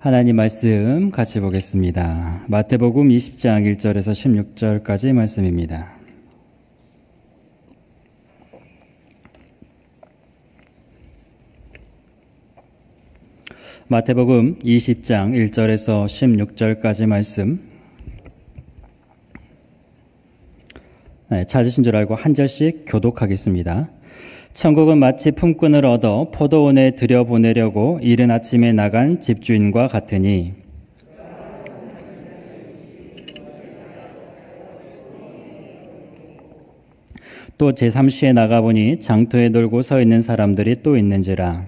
하나님 말씀 같이 보겠습니다. 마태복음 20장 1절에서 16절까지 말씀입니다. 마태복음 20장 1절에서 16절까지 말씀. 찾으신 줄 알고 한 절씩 교독하겠습니다. 천국은 마치 품꾼을 얻어 포도원에 들여보내려고 이른 아침에 나간 집주인과 같으니 또 제3시에 나가보니 장터에 놀고 서 있는 사람들이 또 있는지라.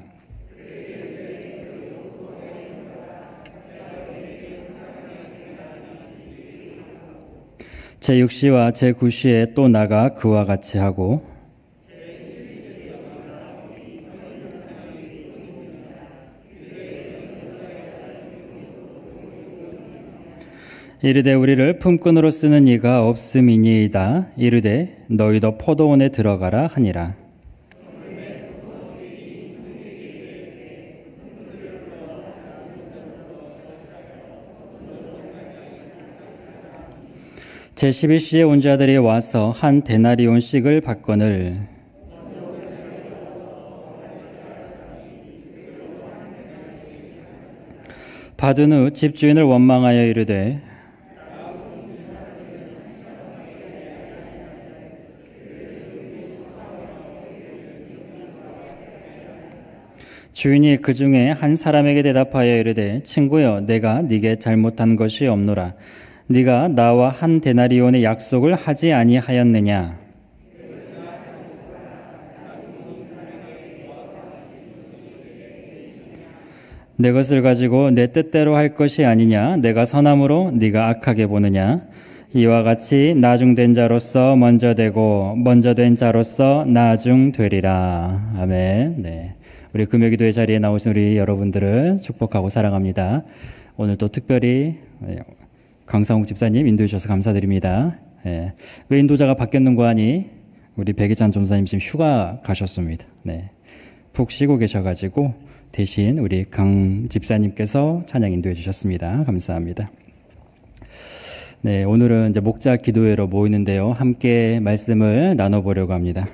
제6시와 제9시에 또 나가 그와 같이 하고 이르되 우리를 품꾼으로 쓰는 이가 없음이니이다. 이르되 너희도 포도원에 들어가라 하니라. 제11시에 온 자들이 와서 한 데나리온씩을 받거늘 받은 후 집주인을 원망하여 이르되 주인이 그 중에 한 사람에게 대답하여 이르되 친구여 내가 네게 잘못한 것이 없노라. 네가 나와 한 데나리온의 약속을 하지 아니하였느냐. 내 것을 가지고 내 뜻대로 할 것이 아니냐. 내가 선함으로 네가 악하게 보느냐. 이와 같이 나중된 자로서 먼저 되고 먼저 된 자로서 나중되리라. 아멘. 네. 우리 금요기도의 자리에 나오신 우리 여러분들을 축복하고 사랑합니다. 오늘 또 특별히 강상욱 집사님 인도해 주셔서 감사드립니다. 네. 왜 인도자가 바뀌었는고 하니 우리 백이찬 전사님 지금 휴가 가셨습니다. 네. 푹 쉬고 계셔가지고 대신 우리 강 집사님께서 찬양 인도해 주셨습니다. 감사합니다. 네, 오늘은 이제 목자 기도회로 모이는데요. 함께 말씀을 나눠보려고 합니다.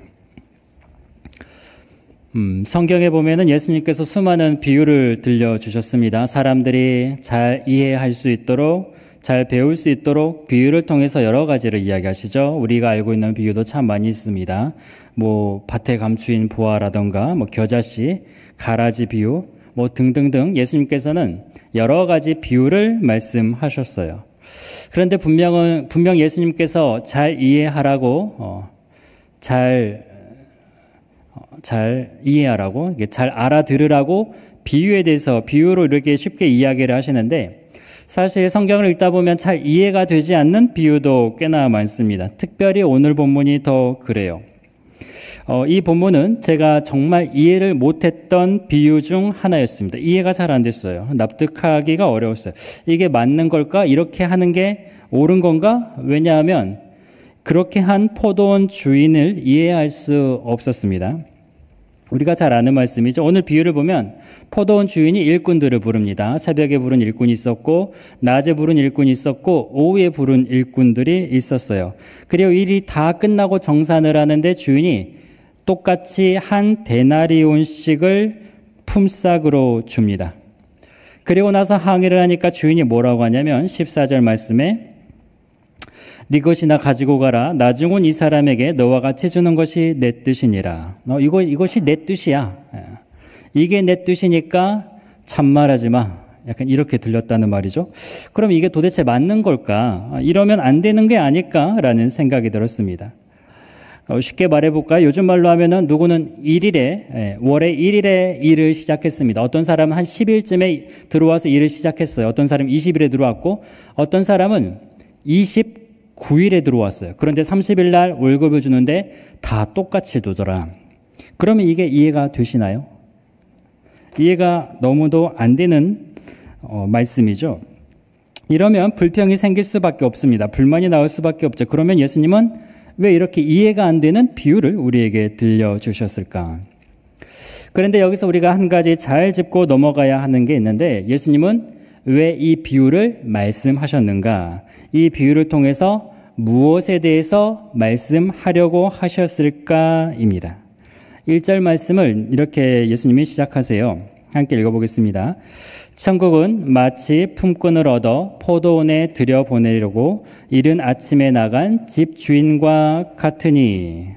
성경에 보면은 예수님께서 수많은 비유를 들려주셨습니다. 사람들이 잘 이해할 수 있도록, 잘 배울 수 있도록 비유를 통해서 여러 가지를 이야기하시죠. 우리가 알고 있는 비유도 참 많이 있습니다. 뭐 밭에 감추인 보아라던가, 뭐 겨자씨, 가라지 비유, 뭐 등등등 예수님께서는 여러 가지 비유를 말씀하셨어요. 그런데 분명 예수님께서 잘 이해하라고, 잘 이해하라고, 잘 알아들으라고 비유에 대해서 비유로 이렇게 쉽게 이야기를 하시는데 사실 성경을 읽다 보면 잘 이해가 되지 않는 비유도 꽤나 많습니다. 특별히 오늘 본문이 더 그래요. 이 본문은 제가 정말 이해를 못했던 비유 중 하나였습니다. 이해가 잘 안 됐어요. 납득하기가 어려웠어요. 이게 맞는 걸까? 이렇게 하는 게 옳은 건가? 왜냐하면 그렇게 한 포도원 주인을 이해할 수 없었습니다. 우리가 잘 아는 말씀이죠. 오늘 비유를 보면 포도원 주인이 일꾼들을 부릅니다. 새벽에 부른 일꾼이 있었고 낮에 부른 일꾼이 있었고 오후에 부른 일꾼들이 있었어요. 그리고 일이 다 끝나고 정산을 하는데 주인이 똑같이 한 데나리온씩을 품삯으로 줍니다. 그리고 나서 항의를 하니까 주인이 뭐라고 하냐면 14절 말씀에 네 것이나 가지고 가라. 나중은 이 사람에게 너와 같이 주는 것이 내 뜻이니라. 이것이 내 뜻이야. 이게 내 뜻이니까 참말하지 마. 약간 이렇게 들렸다는 말이죠. 그럼 이게 도대체 맞는 걸까? 이러면 안 되는 게 아닐까라는 생각이 들었습니다. 쉽게 말해볼까요? 요즘 말로 하면은 누구는 월에 1일에 일을 시작했습니다. 어떤 사람은 한 10일쯤에 들어와서 일을 시작했어요. 어떤 사람은 20일에 들어왔고 어떤 사람은 29일에 들어왔어요. 그런데 30일 날 월급을 주는데 다 똑같이 두더라. 그러면 이게 이해가 되시나요? 이해가 너무도 안 되는 말씀이죠. 이러면 불평이 생길 수밖에 없습니다. 불만이 나올 수밖에 없죠. 그러면 예수님은 왜 이렇게 이해가 안 되는 비유를 우리에게 들려주셨을까? 그런데 여기서 우리가 한 가지 잘 짚고 넘어가야 하는 게 있는데 예수님은 왜 이 비유를 말씀하셨는가? 이 비유를 통해서 무엇에 대해서 말씀하려고 하셨을까입니다. 1절 말씀을 이렇게 예수님이 시작하세요. 함께 읽어보겠습니다. 천국은 마치 품꾼을 얻어 포도원에 들여보내려고 이른 아침에 나간 집 주인과 같으니.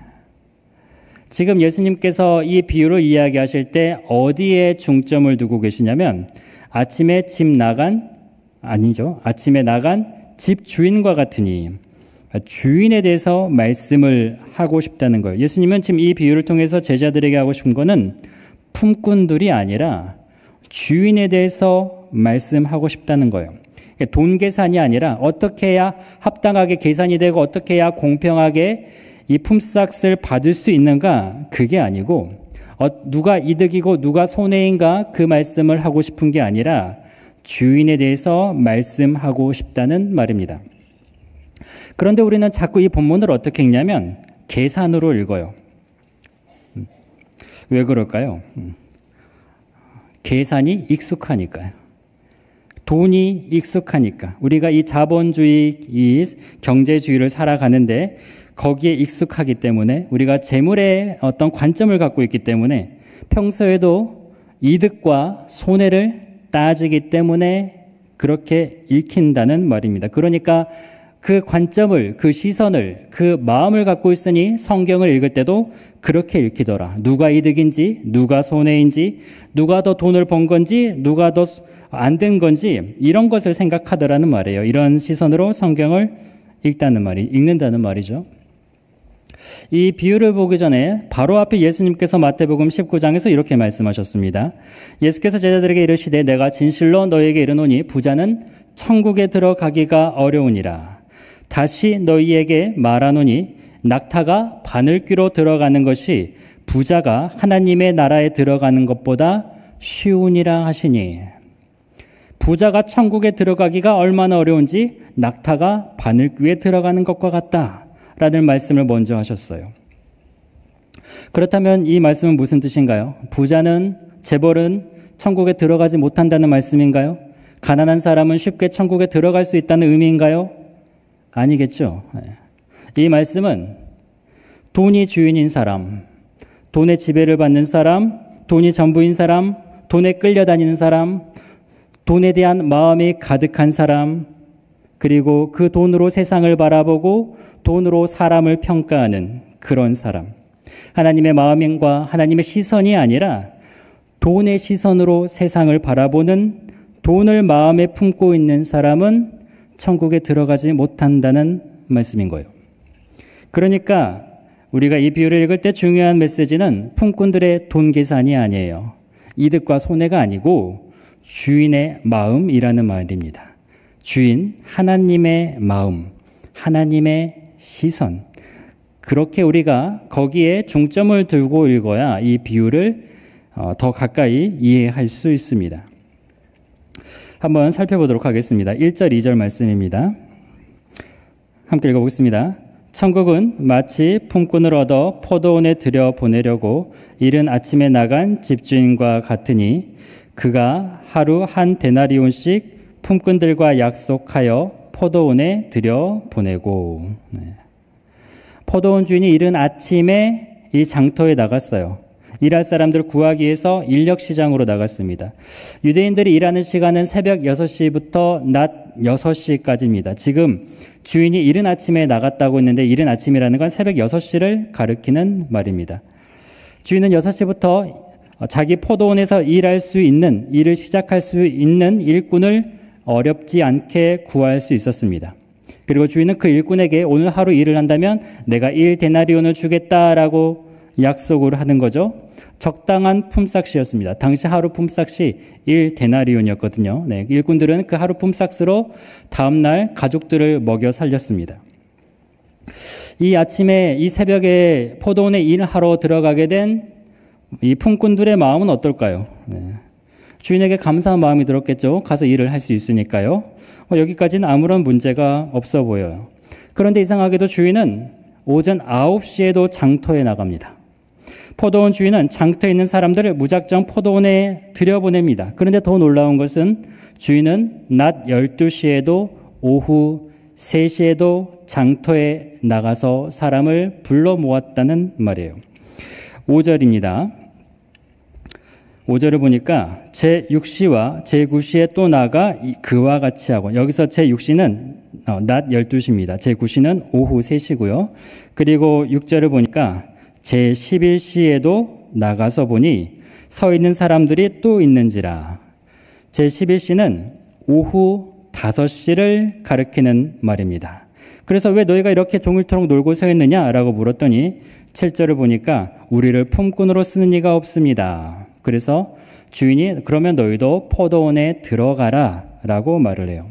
지금 예수님께서 이 비유를 이야기하실 때 어디에 중점을 두고 계시냐면 아침에 나간 집 주인과 같으니, 주인에 대해서 말씀을 하고 싶다는 거예요. 예수님은 지금 이 비유를 통해서 제자들에게 하고 싶은 거는 품꾼들이 아니라 주인에 대해서 말씀하고 싶다는 거예요. 돈 계산이 아니라 어떻게 해야 합당하게 계산이 되고 어떻게 해야 공평하게 이 품삯을 받을 수 있는가, 그게 아니고 누가 이득이고 누가 손해인가 그 말씀을 하고 싶은 게 아니라 주인에 대해서 말씀하고 싶다는 말입니다. 그런데 우리는 자꾸 이 본문을 어떻게 읽냐면 계산으로 읽어요. 왜 그럴까요? 계산이 익숙하니까요. 돈이 익숙하니까. 우리가 이 자본주의, 이 경제주의를 살아가는데 거기에 익숙하기 때문에, 우리가 재물의 어떤 관점을 갖고 있기 때문에 평소에도 이득과 손해를 따지기 때문에 그렇게 읽힌다는 말입니다. 그러니까 그 관점을, 그 시선을, 그 마음을 갖고 있으니 성경을 읽을 때도 그렇게 읽히더라. 누가 이득인지, 누가 손해인지, 누가 더 돈을 번 건지, 누가 더 안 된 건지, 이런 것을 생각하더라는 말이에요. 이런 시선으로 성경을 읽는다는 말이죠. 이 비유를 보기 전에 바로 앞에 예수님께서 마태복음 19장에서 이렇게 말씀하셨습니다. 예수께서 제자들에게 이르시되 내가 진실로 너희에게 이르노니 부자는 천국에 들어가기가 어려우니라. 다시 너희에게 말하노니 낙타가 바늘귀로 들어가는 것이 부자가 하나님의 나라에 들어가는 것보다 쉬우니라 하시니. 부자가 천국에 들어가기가 얼마나 어려운지 낙타가 바늘귀에 들어가는 것과 같다 라는 말씀을 먼저 하셨어요. 그렇다면 이 말씀은 무슨 뜻인가요? 부자는, 재벌은 천국에 들어가지 못한다는 말씀인가요? 가난한 사람은 쉽게 천국에 들어갈 수 있다는 의미인가요? 아니겠죠. 이 말씀은 돈이 주인인 사람, 돈의 지배를 받는 사람, 돈이 전부인 사람, 돈에 끌려다니는 사람, 돈에 대한 마음이 가득한 사람, 그리고 그 돈으로 세상을 바라보고 돈으로 사람을 평가하는 그런 사람, 하나님의 마음과 하나님의 시선이 아니라 돈의 시선으로 세상을 바라보는, 돈을 마음에 품고 있는 사람은 천국에 들어가지 못한다는 말씀인 거예요. 그러니까 우리가 이 비유를 읽을 때 중요한 메시지는 품꾼들의 돈 계산이 아니에요. 이득과 손해가 아니고 주인의 마음이라는 말입니다. 주인, 하나님의 마음, 하나님의 시선. 그렇게 우리가 거기에 중점을 두고 읽어야 이 비유를 더 가까이 이해할 수 있습니다. 한번 살펴보도록 하겠습니다. 1절, 2절 말씀입니다. 함께 읽어보겠습니다. 천국은 마치 품꾼을 얻어 포도원에 들여보내려고 이른 아침에 나간 집주인과 같으니 그가 하루 한 데나리온씩 품꾼들과 약속하여 포도원에 들여보내고. 포도원 주인이 이른 아침에 이 장터에 나갔어요. 일할 사람들을 구하기 위해서 인력시장으로 나갔습니다. 유대인들이 일하는 시간은 새벽 6시부터 낮 6시까지입니다. 지금 주인이 이른 아침에 나갔다고 했는데 이른 아침이라는 건 새벽 6시를 가리키는 말입니다. 주인은 6시부터 자기 포도원에서 일을 시작할 수 있는 일꾼을 어렵지 않게 구할 수 있었습니다. 그리고 주인은 그 일꾼에게 오늘 하루 일을 한다면 내가 1데나리온을 주겠다라고 약속을 하는 거죠. 적당한 품삯이었습니다. 당시 하루 품삯이 1데나리온이었거든요. 네, 일꾼들은 그 하루 품삯으로 다음날 가족들을 먹여 살렸습니다. 이 아침에 이 새벽에 포도원에 일하러 들어가게 된 이 품꾼들의 마음은 어떨까요? 네. 주인에게 감사한 마음이 들었겠죠. 가서 일을 할 수 있으니까요. 여기까지는 아무런 문제가 없어 보여요. 그런데 이상하게도 주인은 오전 9시에도 장터에 나갑니다. 포도원 주인은 장터에 있는 사람들을 무작정 포도원에 들여보냅니다. 그런데 더 놀라운 것은 주인은 낮 12시에도 오후 3시에도 장터에 나가서 사람을 불러 모았다는 말이에요. 5절입니다. 5절을 보니까 제6시와 제9시에 또 나가 그와 같이 하고, 여기서 제6시는 낮 12시입니다. 제9시는 오후 3시고요. 그리고 6절을 보니까 제11시에도 나가서 보니 서 있는 사람들이 또 있는지라. 제11시는 오후 5시를 가리키는 말입니다. 그래서 왜 너희가 이렇게 종일토록 놀고 서 있느냐라고 물었더니 7절을 보니까 우리를 품꾼으로 쓰는 이가 없습니다. 그래서 주인이 그러면 너희도 포도원에 들어가라 라고 말을 해요.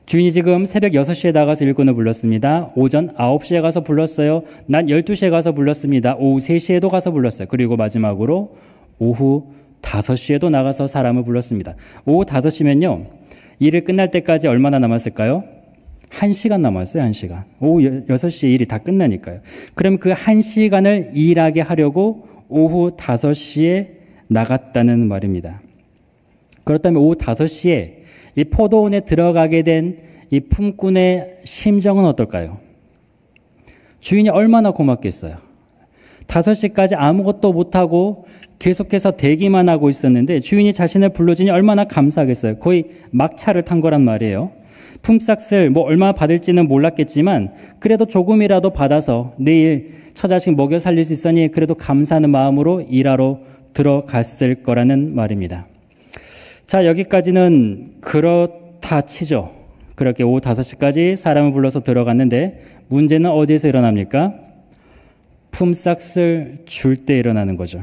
주인이 지금 새벽 6시에 나가서 일꾼을 불렀습니다. 오전 9시에 가서 불렀어요. 낮 12시에 가서 불렀습니다. 오후 3시에도 가서 불렀어요. 그리고 마지막으로 오후 5시에도 나가서 사람을 불렀습니다. 오후 5시면요. 일을 끝날 때까지 얼마나 남았을까요? 1시간 남았어요. 1시간. 오후 6시에 일이 다 끝나니까요. 그럼 그 1시간을 일하게 하려고 오후 5시에 나갔다는 말입니다. 그렇다면 오후 5시에 이 포도원에 들어가게 된 이 품꾼의 심정은 어떨까요? 주인이 얼마나 고맙겠어요. 5시까지 아무것도 못하고 계속해서 대기만 하고 있었는데 주인이 자신을 불러주니 얼마나 감사하겠어요. 거의 막차를 탄 거란 말이에요. 품삯을 얼마 받을지는 몰랐겠지만 그래도 조금이라도 받아서 내일 처자식 먹여 살릴 수 있으니 그래도 감사하는 마음으로 일하러 들어갔을 거라는 말입니다. 자, 여기까지는 그렇다 치죠. 그렇게 오후 5시까지 사람을 불러서 들어갔는데 문제는 어디에서 일어납니까? 품삯을 줄 때 일어나는 거죠.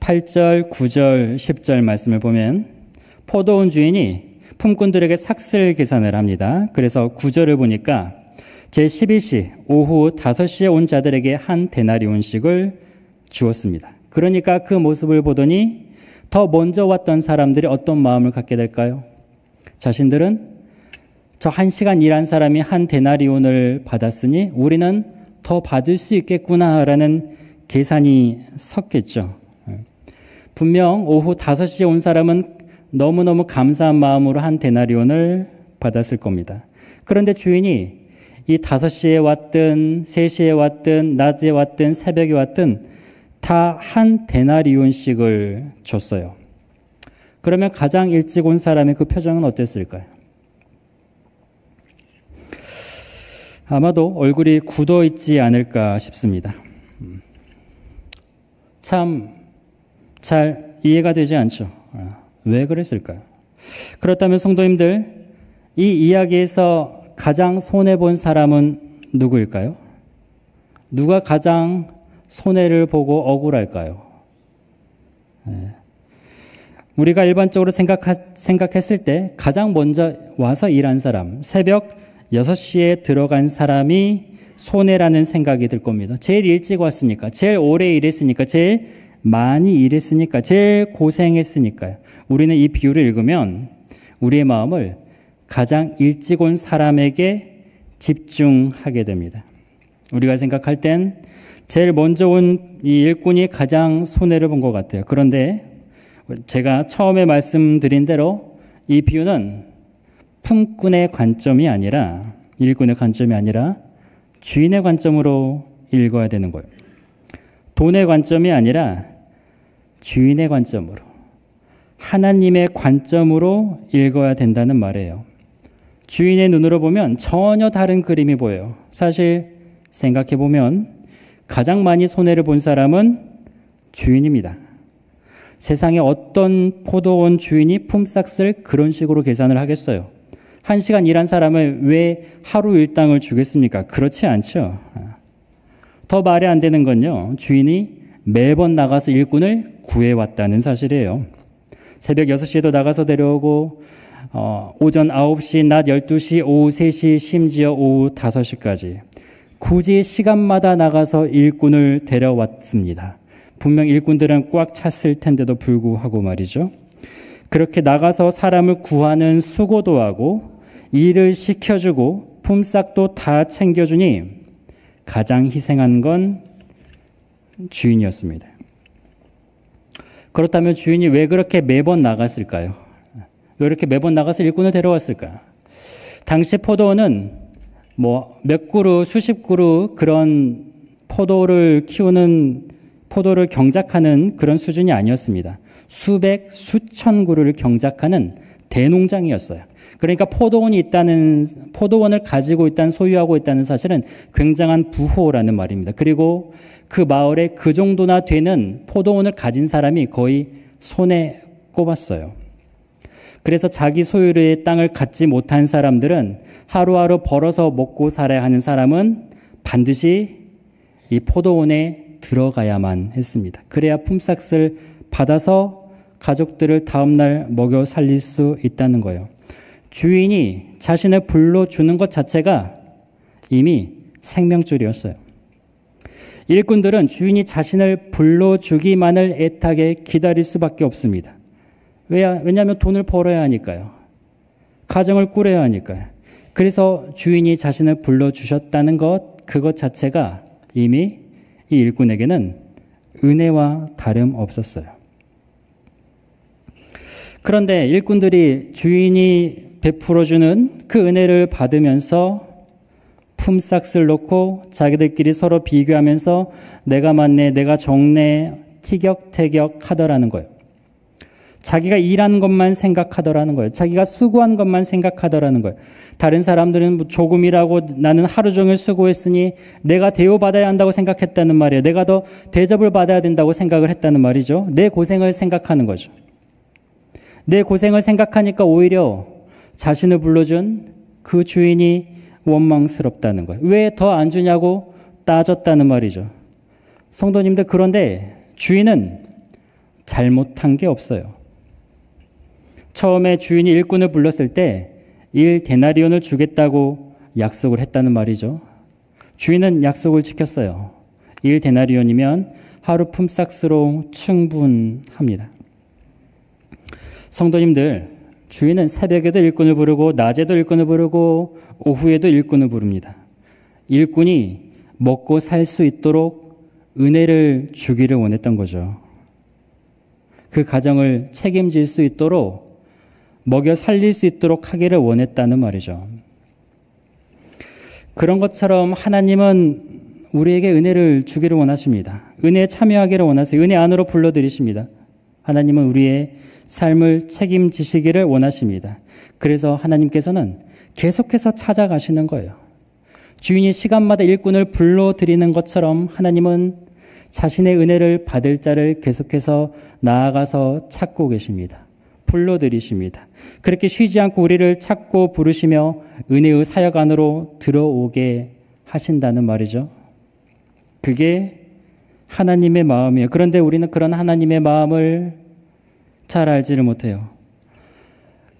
8절, 9절, 10절 말씀을 보면 포도원 주인이 품꾼들에게 삭슬 계산을 합니다. 그래서 9절을 보니까 제11시 오후 5시에 온 자들에게 한 데나리온씩을 주었습니다. 그러니까 그 모습을 보더니 더 먼저 왔던 사람들이 어떤 마음을 갖게 될까요? 자신들은 저 1시간 일한 사람이 한 데나리온을 받았으니 우리는 더 받을 수 있겠구나라는 계산이 섰겠죠. 분명 오후 5시에 온 사람은 너무너무 감사한 마음으로 한 데나리온을 받았을 겁니다. 그런데 주인이 이 5시에 왔든 3시에 왔든 낮에 왔든 새벽에 왔든 다 한 데나리온씩을 줬어요. 그러면 가장 일찍 온 사람의 그 표정은 어땠을까요? 아마도 얼굴이 굳어 있지 않을까 싶습니다. 참 잘 이해가 되지 않죠. 왜 그랬을까요? 그렇다면 성도님들, 이 이야기에서 가장 손해본 사람은 누구일까요? 누가 가장 손해를 보고 억울할까요? 우리가 일반적으로 생각했을 때 가장 먼저 와서 일한 사람, 새벽 6시에 들어간 사람이 손해라는 생각이 들 겁니다. 제일 일찍 왔으니까, 제일 오래 일했으니까, 제일 많이 일했으니까, 제일 고생했으니까요. 우리는 이 비유를 읽으면 우리의 마음을 가장 일찍 온 사람에게 집중하게 됩니다. 우리가 생각할 땐 제일 먼저 온 이 일꾼이 가장 손해를 본 것 같아요. 그런데 제가 처음에 말씀드린 대로 이 비유는 품꾼의 관점이 아니라, 일꾼의 관점이 아니라 주인의 관점으로 읽어야 되는 거예요. 돈의 관점이 아니라 주인의 관점으로, 하나님의 관점으로 읽어야 된다는 말이에요. 주인의 눈으로 보면 전혀 다른 그림이 보여요. 사실 생각해보면 가장 많이 손해를 본 사람은 주인입니다. 세상에 어떤 포도원 주인이 품삯을 그런 식으로 계산을 하겠어요? 1시간 일한 사람을 왜 하루 일당을 주겠습니까? 그렇지 않죠. 더 말이 안 되는 건요, 주인이 매번 나가서 일꾼을 구해왔다는 사실이에요. 새벽 6시에도 나가서 데려오고 오전 9시, 낮 12시, 오후 3시, 심지어 오후 5시까지 굳이 시간마다 나가서 일꾼을 데려왔습니다. 분명 일꾼들은 꽉 찼을 텐데도 불구하고 말이죠. 그렇게 나가서 사람을 구하는 수고도 하고 일을 시켜주고 품삯도 다 챙겨주니 가장 희생한 건 주인이었습니다. 그렇다면 주인이 왜 그렇게 매번 나갔을까요? 왜 이렇게 매번 나가서 일꾼을 데려왔을까? 당시 포도원은 몇 그루, 수십 그루 그런 포도를 키우는, 포도를 경작하는 그런 수준이 아니었습니다. 수백, 수천 그루를 경작하는 대농장이었어요. 그러니까 포도원을 가지고 있다는, 소유하고 있다는 사실은 굉장한 부호라는 말입니다. 그리고 그 마을에 그 정도나 되는 포도원을 가진 사람이 거의 손에 꼽았어요. 그래서 자기 소유의 땅을 갖지 못한 사람들은 하루하루 벌어서 먹고 살아야 하는 사람은 반드시 이 포도원에 들어가야만 했습니다. 그래야 품삯을 받아서 가족들을 다음날 먹여 살릴 수 있다는 거예요. 주인이 자신을 불러주는 것 자체가 이미 생명줄이었어요. 일꾼들은 주인이 자신을 불러주기만을 애타게 기다릴 수밖에 없습니다. 왜냐하면 돈을 벌어야 하니까요. 가정을 꾸려야 하니까요. 그래서 주인이 자신을 불러주셨다는 것, 그것 자체가 이미 이 일꾼에게는 은혜와 다름없었어요. 그런데 일꾼들이 주인이 베풀어주는 그 은혜를 받으면서 품삯을 놓고 자기들끼리 서로 비교하면서 내가 많네, 내가 적네, 티격태격 하더라는 거예요. 자기가 일한 것만 생각하더라는 거예요. 자기가 수고한 것만 생각하더라는 거예요. 다른 사람들은 조금이라고 나는 하루 종일 수고했으니 내가 대우받아야 한다고 생각했다는 말이에요. 내가 더 대접을 받아야 된다고 생각을 했다는 말이죠. 내 고생을 생각하는 거죠. 내 고생을 생각하니까 오히려 자신을 불러준 그 주인이 원망스럽다는 거예요. 왜 더 안 주냐고 따졌다는 말이죠. 성도님들, 그런데 주인은 잘못한 게 없어요. 처음에 주인이 일꾼을 불렀을 때 1데나리온을 주겠다고 약속을 했다는 말이죠. 주인은 약속을 지켰어요. 1데나리온이면 하루 품삯으로 충분합니다. 성도님들, 주인은 새벽에도 일꾼을 부르고 낮에도 일꾼을 부르고 오후에도 일꾼을 부릅니다. 일꾼이 먹고 살 수 있도록 은혜를 주기를 원했던 거죠. 그 가정을 책임질 수 있도록, 먹여 살릴 수 있도록 하기를 원했다는 말이죠. 그런 것처럼 하나님은 우리에게 은혜를 주기를 원하십니다. 은혜에 참여하기를 원하세요. 은혜 안으로 불러들이십니다. 하나님은 우리의 삶을 책임지시기를 원하십니다. 그래서 하나님께서는 계속해서 찾아가시는 거예요. 주인이 시간마다 일꾼을 불러들이는 것처럼 하나님은 자신의 은혜를 받을 자를 계속해서 나아가서 찾고 계십니다. 불러들이십니다. 그렇게 쉬지 않고 우리를 찾고 부르시며 은혜의 사역 안으로 들어오게 하신다는 말이죠. 그게 하나님의 마음이에요. 그런데 우리는 그런 하나님의 마음을 잘 알지를 못해요.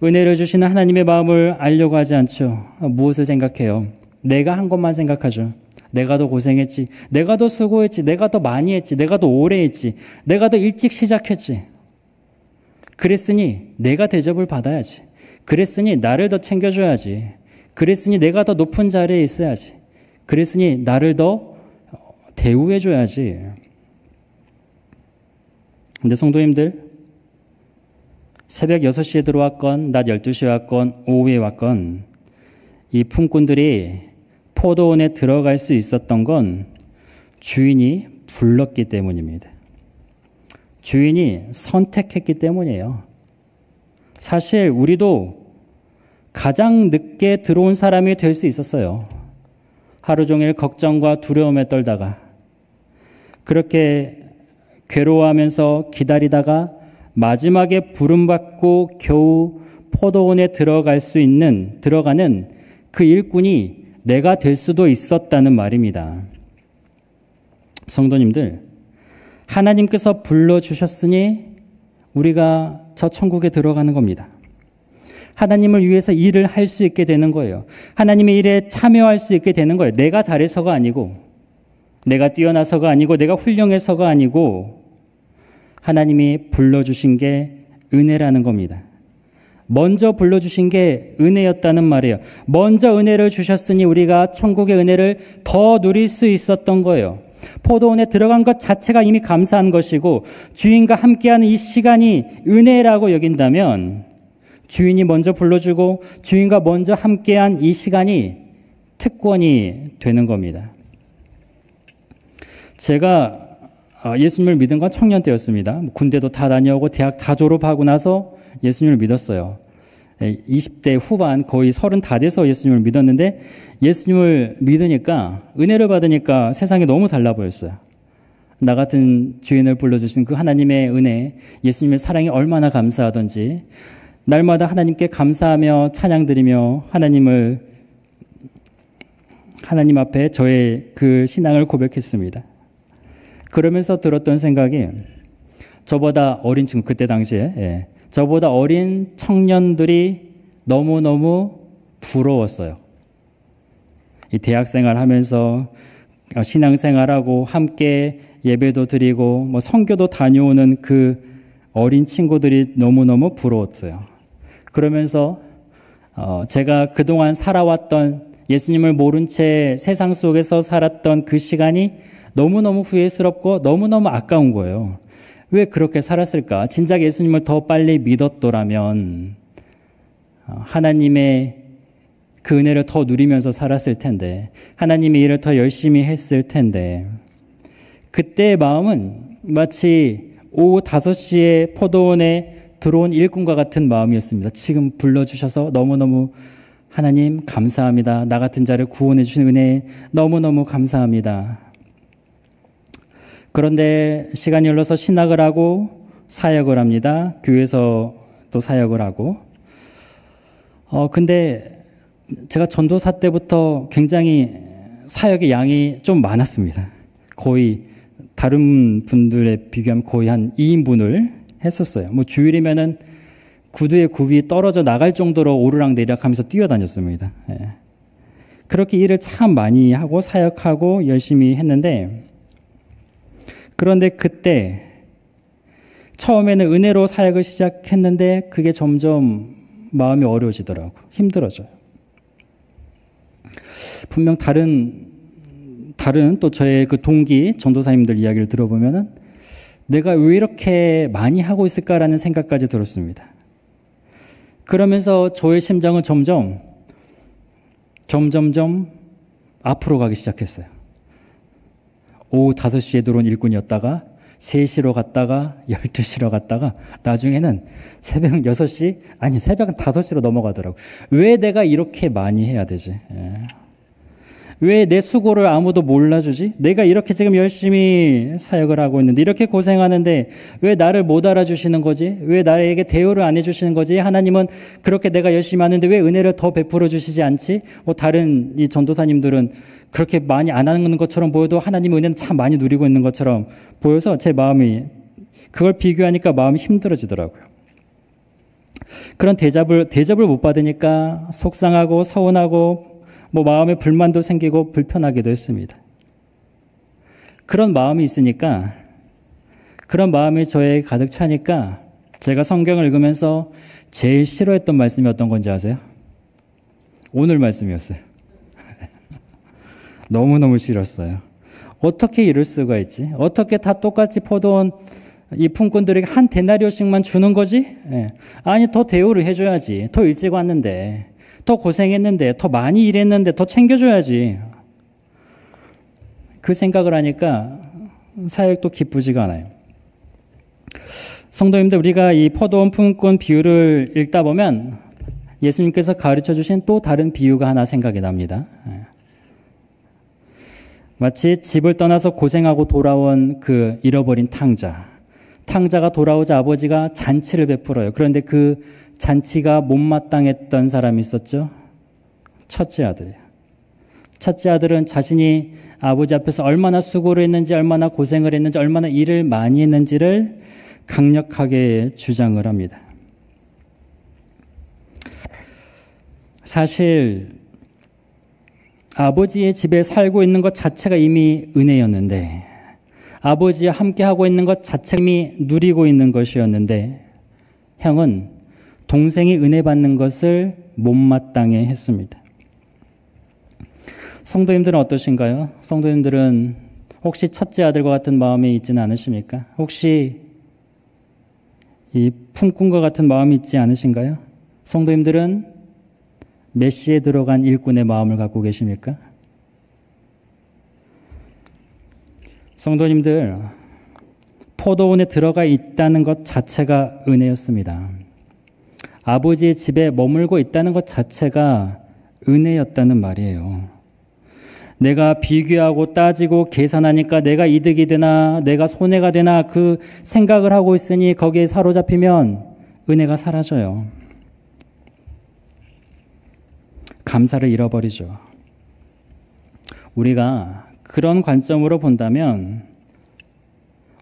은혜를 주시는 하나님의 마음을 알려고 하지 않죠. 무엇을 생각해요? 내가 한 것만 생각하죠. 내가 더 고생했지, 내가 더 수고했지, 내가 더 많이 했지, 내가 더 오래 했지, 내가 더 일찍 시작했지. 그랬으니 내가 대접을 받아야지. 그랬으니 나를 더 챙겨줘야지. 그랬으니 내가 더 높은 자리에 있어야지. 그랬으니 나를 더 대우해줘야지. 근데 성도님들, 새벽 6시에 들어왔건 낮 12시에 왔건 오후에 왔건 이 품꾼들이 포도원에 들어갈 수 있었던 건 주인이 불렀기 때문입니다. 주인이 선택했기 때문이에요. 사실 우리도 가장 늦게 들어온 사람이 될 수 있었어요. 하루 종일 걱정과 두려움에 떨다가 그렇게 괴로워하면서 기다리다가 마지막에 부름받고 겨우 포도원에 들어가는 그 일꾼이 내가 될 수도 있었다는 말입니다. 성도님들, 하나님께서 불러주셨으니 우리가 저 천국에 들어가는 겁니다. 하나님을 위해서 일을 할 수 있게 되는 거예요. 하나님의 일에 참여할 수 있게 되는 거예요. 내가 잘해서가 아니고, 내가 뛰어나서가 아니고, 내가 훌륭해서가 아니고, 하나님이 불러주신 게 은혜라는 겁니다. 먼저 불러주신 게 은혜였다는 말이에요. 먼저 은혜를 주셨으니 우리가 천국의 은혜를 더 누릴 수 있었던 거예요. 포도원에 들어간 것 자체가 이미 감사한 것이고 주인과 함께하는 이 시간이 은혜라고 여긴다면 주인이 먼저 불러주고 주인과 먼저 함께한 이 시간이 특권이 되는 겁니다. 제가 예수님을 믿은 건 청년 때였습니다. 군대도 다 다녀오고 대학 다 졸업하고 나서 예수님을 믿었어요. 20대 후반 거의 30 다 돼서 예수님을 믿었는데 예수님을 믿으니까 은혜를 받으니까 세상이 너무 달라 보였어요. 나 같은 주인을 불러주신 그 하나님의 은혜, 예수님의 사랑이 얼마나 감사하던지 날마다 하나님께 감사하며 찬양드리며 하나님 앞에 저의 그 신앙을 고백했습니다. 그러면서 들었던 생각이 저보다 어린 친구, 그때 당시에 저보다 어린 청년들이 너무너무 부러웠어요. 이 대학생활 하면서 신앙생활하고 함께 예배도 드리고 뭐 선교도 다녀오는 그 어린 친구들이 너무너무 부러웠어요. 그러면서 제가 그동안 살아왔던 예수님을 모른 채 세상 속에서 살았던 그 시간이 너무너무 후회스럽고 너무너무 아까운 거예요. 왜 그렇게 살았을까? 진작 예수님을 더 빨리 믿었더라면 하나님의 그 은혜를 더 누리면서 살았을 텐데, 하나님의 일을 더 열심히 했을 텐데, 그때의 마음은 마치 오후 5시에 포도원에 들어온 일꾼과 같은 마음이었습니다. 지금 불러주셔서 너무너무 하나님 감사합니다. 나 같은 자를 구원해 주신 은혜 너무너무 감사합니다. 그런데 시간이 흘러서 신학을 하고 사역을 합니다. 교회에서 또 사역을 하고. 근데 제가 전도사 때부터 굉장히 사역의 양이 좀 많았습니다. 거의 다른 분들에 비교하면 거의 한 2인분을 했었어요. 뭐 주일이면은 구두의 굽이 떨어져 나갈 정도로 오르락내리락 하면서 뛰어다녔습니다. 그렇게 일을 참 많이 하고 사역하고 열심히 했는데, 그런데 그때 처음에는 은혜로 사역을 시작했는데 그게 점점 마음이 어려워지더라고요. 힘들어져요. 분명 다른 또 저의 그 동기 전도사님들 이야기를 들어보면은 내가 왜 이렇게 많이 하고 있을까라는 생각까지 들었습니다. 그러면서 저의 심장은 점점 앞으로 가기 시작했어요. 오후 5시에 들어온 일꾼이었다가 3시로 갔다가 12시로 갔다가 나중에는 새벽 6시, 아니 새벽 5시로 넘어가더라고요. 왜 내가 이렇게 많이 해야 되지? 왜 내 수고를 아무도 몰라주지? 내가 이렇게 지금 열심히 사역을 하고 있는데, 이렇게 고생하는데 왜 나를 못 알아주시는 거지? 왜 나에게 대우를 안 해주시는 거지? 하나님은 그렇게 내가 열심히 하는데 왜 은혜를 더 베풀어 주시지 않지? 뭐 다른 이 전도사님들은 그렇게 많이 안 하는 것처럼 보여도 하나님의 은혜는 참 많이 누리고 있는 것처럼 보여서 제 마음이, 그걸 비교하니까 마음이 힘들어지더라고요. 그런 대접을 못 받으니까 속상하고 서운하고 뭐 마음에 불만도 생기고 불편하기도 했습니다. 그런 마음이 있으니까, 그런 마음이 저에 가득 차니까 제가 성경을 읽으면서 제일 싫어했던 말씀이 어떤 건지 아세요? 오늘 말씀이었어요. 너무너무 싫었어요. 어떻게 이럴 수가 있지? 어떻게 다 똑같이 포도원 이 품꾼들에게 한 데나리오씩만 주는 거지? 아니 더 대우를 해줘야지. 더 일찍 왔는데, 더 고생했는데, 더 많이 일했는데 더 챙겨줘야지. 그 생각을 하니까 사역도 기쁘지가 않아요. 성도님들, 우리가 이 포도원 품꾼 비유를 읽다 보면 예수님께서 가르쳐 주신 또 다른 비유가 하나 생각이 납니다. 마치 집을 떠나서 고생하고 돌아온 그 잃어버린 탕자가 돌아오자 아버지가 잔치를 베풀어요. 그런데 그 잔치가 못마땅했던 사람이 있었죠. 첫째 아들이에요. 첫째 아들은 자신이 아버지 앞에서 얼마나 수고를 했는지, 얼마나 고생을 했는지, 얼마나 일을 많이 했는지를 강력하게 주장을 합니다. 사실 아버지의 집에 살고 있는 것 자체가 이미 은혜였는데, 아버지와 함께하고 있는 것 자체가 이미 누리고 있는 것이었는데, 형은 동생이 은혜 받는 것을 못마땅해 했습니다. 성도님들은 어떠신가요? 성도님들은 혹시 첫째 아들과 같은 마음이 있지는 않으십니까? 혹시 이 품꾼과 같은 마음이 있지 않으신가요? 성도님들은 메시에 들어간 일꾼의 마음을 갖고 계십니까? 성도님들, 포도원에 들어가 있다는 것 자체가 은혜였습니다. 아버지의 집에 머물고 있다는 것 자체가 은혜였다는 말이에요. 내가 비교하고 따지고 계산하니까 내가 이득이 되나 내가 손해가 되나 그 생각을 하고 있으니 거기에 사로잡히면 은혜가 사라져요. 감사를 잃어버리죠. 우리가 그런 관점으로 본다면,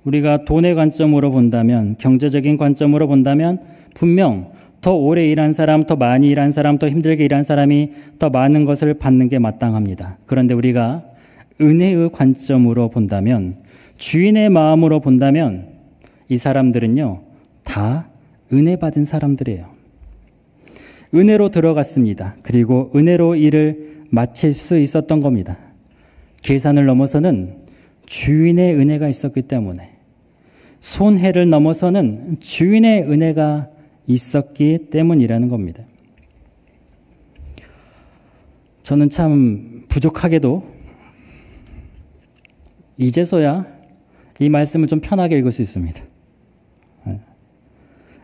우리가 돈의 관점으로 본다면, 경제적인 관점으로 본다면 분명 더 오래 일한 사람, 더 많이 일한 사람, 더 힘들게 일한 사람이 더 많은 것을 받는 게 마땅합니다. 그런데 우리가 은혜의 관점으로 본다면, 주인의 마음으로 본다면 이 사람들은요, 다 은혜 받은 사람들이에요. 은혜로 들어갔습니다. 그리고 은혜로 일을 마칠 수 있었던 겁니다. 계산을 넘어서는 주인의 은혜가 있었기 때문에, 손해를 넘어서는 주인의 은혜가 있었기 때문이라는 겁니다. 저는 참 부족하게도 이제서야 이 말씀을 좀 편하게 읽을 수 있습니다.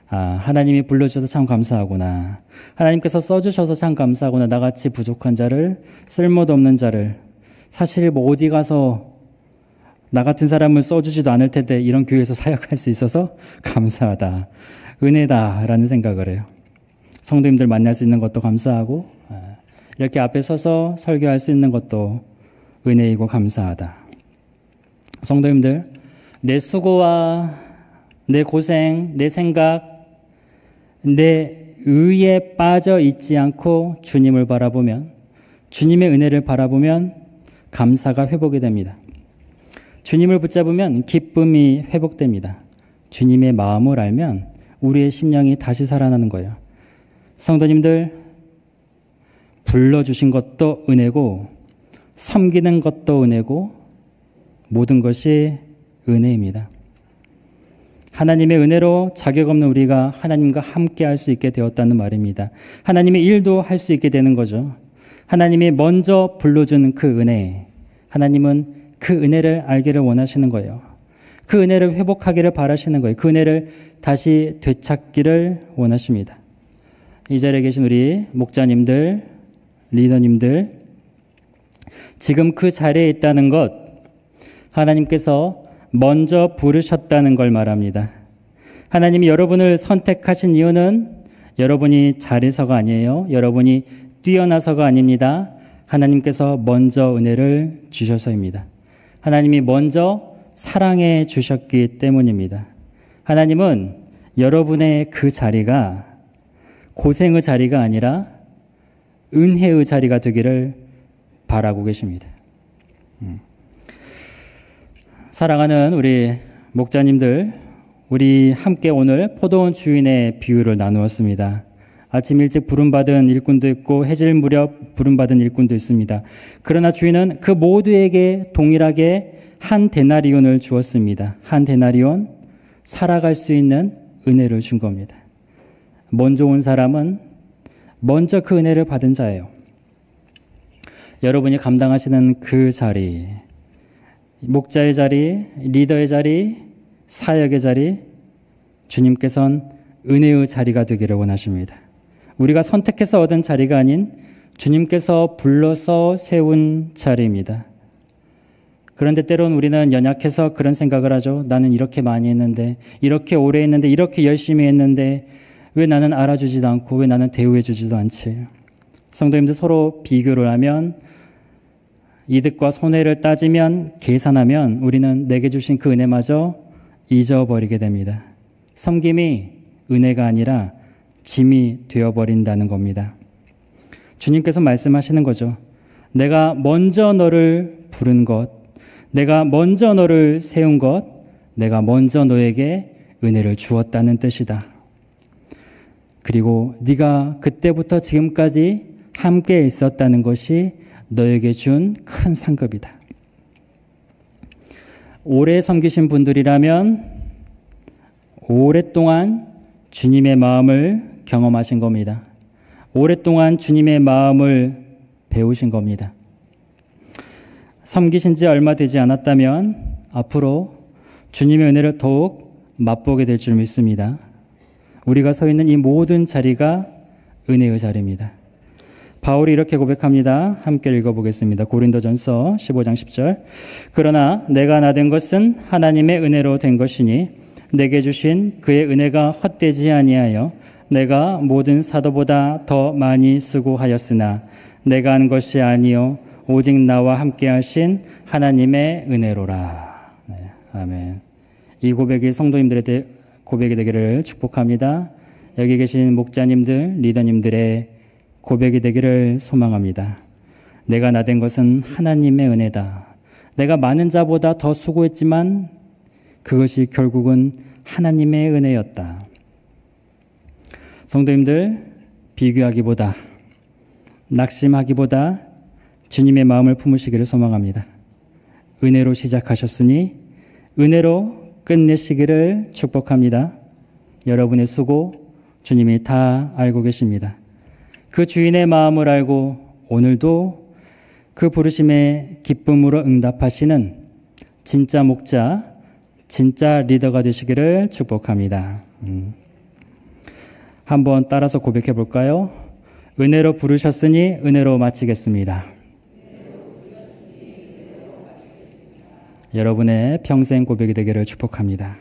하나님이 불러주셔서 참 감사하구나. 하나님께서 써주셔서 참 감사하구나. 나같이 부족한 자를, 쓸모도 없는 자를, 사실 뭐 어디 가서 나 같은 사람을 써주지도 않을 텐데 이런 교회에서 사역할 수 있어서 감사하다. 은혜다라는 생각을 해요. 성도님들 만날 수 있는 것도 감사하고, 이렇게 앞에 서서 설교할 수 있는 것도 은혜이고 감사하다. 성도님들, 내 수고와 내 고생, 내 생각, 내 의에 빠져 있지 않고 주님을 바라보면, 주님의 은혜를 바라보면 감사가 회복이 됩니다. 주님을 붙잡으면 기쁨이 회복됩니다. 주님의 마음을 알면 우리의 심령이 다시 살아나는 거예요. 성도님들, 불러주신 것도 은혜고 섬기는 것도 은혜고 모든 것이 은혜입니다. 하나님의 은혜로 자격 없는 우리가 하나님과 함께 할 수 있게 되었다는 말입니다. 하나님의 일도 할 수 있게 되는 거죠. 하나님이 먼저 불러준 그 은혜, 하나님은 그 은혜를 알기를 원하시는 거예요. 그 은혜를 회복하기를 바라시는 거예요. 그 은혜를 다시 되찾기를 원하십니다. 이 자리에 계신 우리 목자님들, 리더님들, 지금 그 자리에 있다는 것, 하나님께서 먼저 부르셨다는 걸 말합니다. 하나님이 여러분을 선택하신 이유는 여러분이 잘해서가 아니에요. 여러분이 뛰어나서가 아닙니다. 하나님께서 먼저 은혜를 주셔서입니다. 하나님이 먼저 사랑해 주셨기 때문입니다. 하나님은 여러분의 그 자리가 고생의 자리가 아니라 은혜의 자리가 되기를 바라고 계십니다. 사랑하는 우리 목자님들, 우리 함께 오늘 포도원 주인의 비유를 나누었습니다. 아침 일찍 부름받은 일꾼도 있고 해질 무렵 부름받은 일꾼도 있습니다. 그러나 주인은 그 모두에게 동일하게 한 데나리온을 주었습니다. 한 데나리온, 살아갈 수 있는 은혜를 준 겁니다. 먼저 온 사람은 먼저 그 은혜를 받은 자예요. 여러분이 감당하시는 그 자리, 목자의 자리, 리더의 자리, 사역의 자리, 주님께서는 은혜의 자리가 되기를 원하십니다. 우리가 선택해서 얻은 자리가 아닌 주님께서 불러서 세운 자리입니다. 그런데 때론 우리는 연약해서 그런 생각을 하죠. 나는 이렇게 많이 했는데, 이렇게 오래 했는데, 이렇게 열심히 했는데 왜 나는 알아주지도 않고 왜 나는 대우해주지도 않지? 성도님들, 서로 비교를 하면, 이득과 손해를 따지면, 계산하면 우리는 내게 주신 그 은혜마저 잊어버리게 됩니다. 섬김이 은혜가 아니라 짐이 되어버린다는 겁니다. 주님께서 말씀하시는 거죠. 내가 먼저 너를 부른 것, 내가 먼저 너를 세운 것, 내가 먼저 너에게 은혜를 주었다는 뜻이다. 그리고 네가 그때부터 지금까지 함께 있었다는 것이 너에게 준 큰 상급이다. 오래 섬기신 분들이라면 오랫동안 주님의 마음을 경험하신 겁니다. 오랫동안 주님의 마음을 배우신 겁니다. 섬기신 지 얼마 되지 않았다면 앞으로 주님의 은혜를 더욱 맛보게 될 줄 믿습니다. 우리가 서 있는 이 모든 자리가 은혜의 자리입니다. 바울이 이렇게 고백합니다. 함께 읽어보겠습니다. 고린도전서 15장 10절. 그러나 내가 나된 것은 하나님의 은혜로 된 것이니 내게 주신 그의 은혜가 헛되지 아니하여 내가 모든 사도보다 더 많이 수고하였으나 내가 한 것이 아니요 오직 나와 함께 하신 하나님의 은혜로라. 네, 아멘. 이 고백이 성도님들의 고백이 되기를 축복합니다. 여기 계신 목자님들, 리더님들의 고백이 되기를 소망합니다. 내가 나된 것은 하나님의 은혜다. 내가 많은 자보다 더 수고했지만 그것이 결국은 하나님의 은혜였다. 성도님들, 비교하기보다 낙심하기보다 주님의 마음을 품으시기를 소망합니다. 은혜로 시작하셨으니 은혜로 끝내시기를 축복합니다. 여러분의 수고 주님이 다 알고 계십니다. 그 주인의 마음을 알고 오늘도 그 부르심에 기쁨으로 응답하시는 진짜 목자, 진짜 리더가 되시기를 축복합니다. 한번 따라서 고백해 볼까요? 은혜로 부르셨으니 은혜로 마치겠습니다. 여러분의 평생 고백이 되기를 축복합니다.